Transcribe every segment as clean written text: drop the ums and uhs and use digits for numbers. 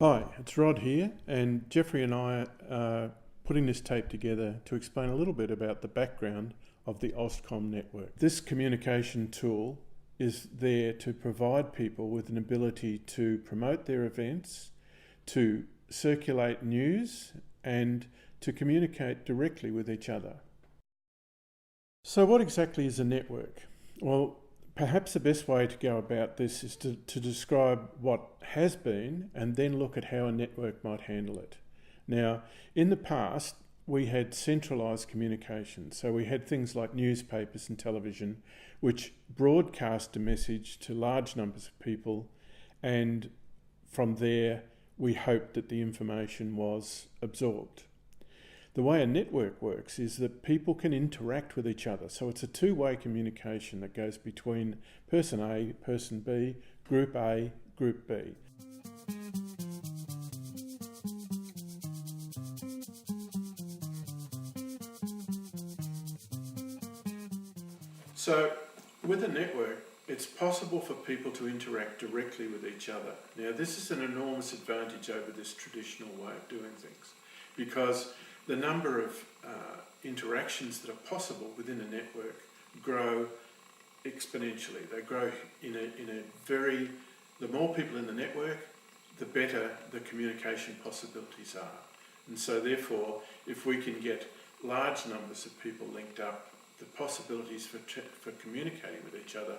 Hi, it's Rod here, and Jeffrey and I are putting this tape together to explain a little bit about the background of the Austcom network. This communication tool is there to provide people with an ability to promote their events, to circulate news, and to communicate directly with each other. So what exactly is a network? Well, perhaps the best way to go about this is to describe what has been and then look at how a network might handle it. Now, in the past, we had centralised communication. So we had things like newspapers and television, which broadcast a message to large numbers of people, and from there, we hoped that the information was absorbed. The way a network works is that people can interact with each other. So it's a two-way communication that goes between person A, person B, group A, group B. So with a network, it's possible for people to interact directly with each other. Now, this is an enormous advantage over this traditional way of doing things, because the number of interactions that are possible within a network grow exponentially. They grow in a very, the more people in the network, the better the communication possibilities are. And so therefore, if we can get large numbers of people linked up, the possibilities for communicating with each other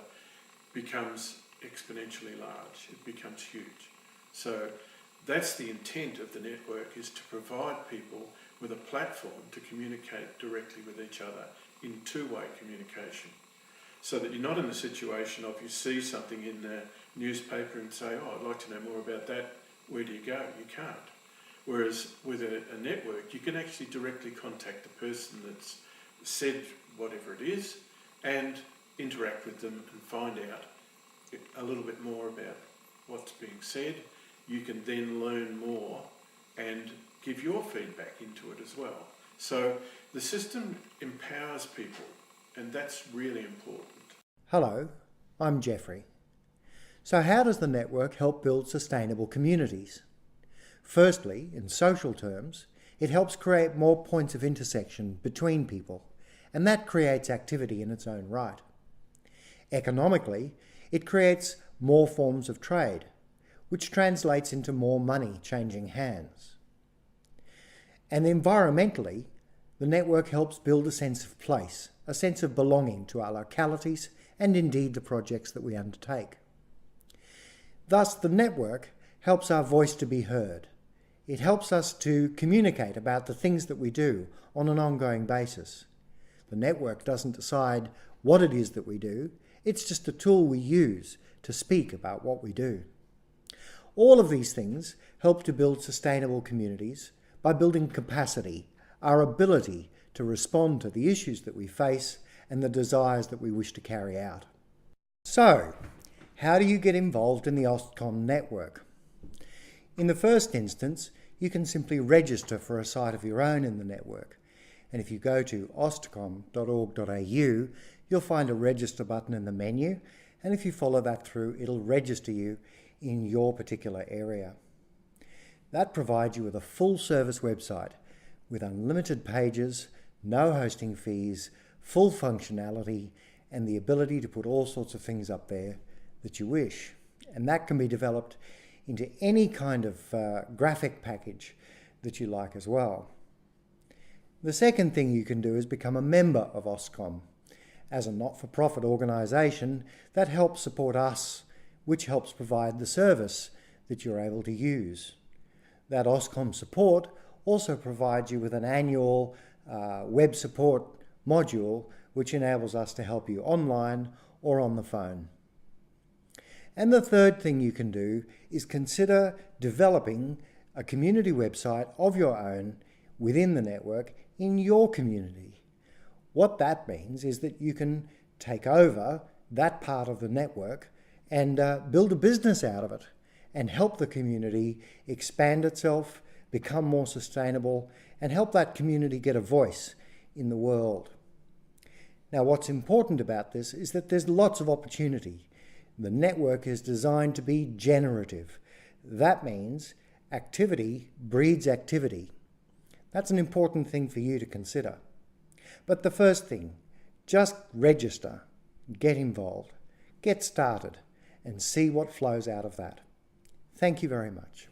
becomes exponentially large. It becomes huge. So that's the intent of the network, is to provide people with a platform to communicate directly with each other in two-way communication. So that you're not in the situation of you see something in the newspaper and say, oh, I'd like to know more about that, where do you go? You can't. Whereas with a network, you can actually directly contact the person that's said whatever it is and interact with them and find out a little bit more about what's being said. You can then learn more and give your feedback into it as well. So the system empowers people, and that's really important. Hello, I'm Jeffrey. So how does the network help build sustainable communities? Firstly, in social terms, it helps create more points of intersection between people, and that creates activity in its own right. Economically, it creates more forms of trade, which translates into more money changing hands. And environmentally, the network helps build a sense of place, a sense of belonging to our localities and indeed the projects that we undertake. Thus, the network helps our voice to be heard. It helps us to communicate about the things that we do on an ongoing basis. The network doesn't decide what it is that we do, it's just a tool we use to speak about what we do. All of these things help to build sustainable communities by building capacity, our ability to respond to the issues that we face and the desires that we wish to carry out. So, how do you get involved in the Austcom network? In the first instance, you can simply register for a site of your own in the network. And if you go to austcom.org.au, you'll find a register button in the menu, and if you follow that through, it'll register you in your particular area. That provides you with a full-service website with unlimited pages, no hosting fees, full functionality, and the ability to put all sorts of things up there that you wish. And that can be developed into any kind of graphic package that you like as well. The second thing you can do is become a member of Austcom. As a not-for-profit organisation, that helps support us, which helps provide the service that you're able to use. That Austcom support also provides you with an annual web support module, which enables us to help you online or on the phone. And the third thing you can do is consider developing a community website of your own within the network in your community. What that means is that you can take over that part of the network and build a business out of it and help the community expand itself, become more sustainable, and help that community get a voice in the world. Now, what's important about this is that there's lots of opportunity. The network is designed to be generative. That means Activity breeds activity. That's an important thing for you to consider. But the first thing, just register, get involved, get started, and see what flows out of that. Thank you very much.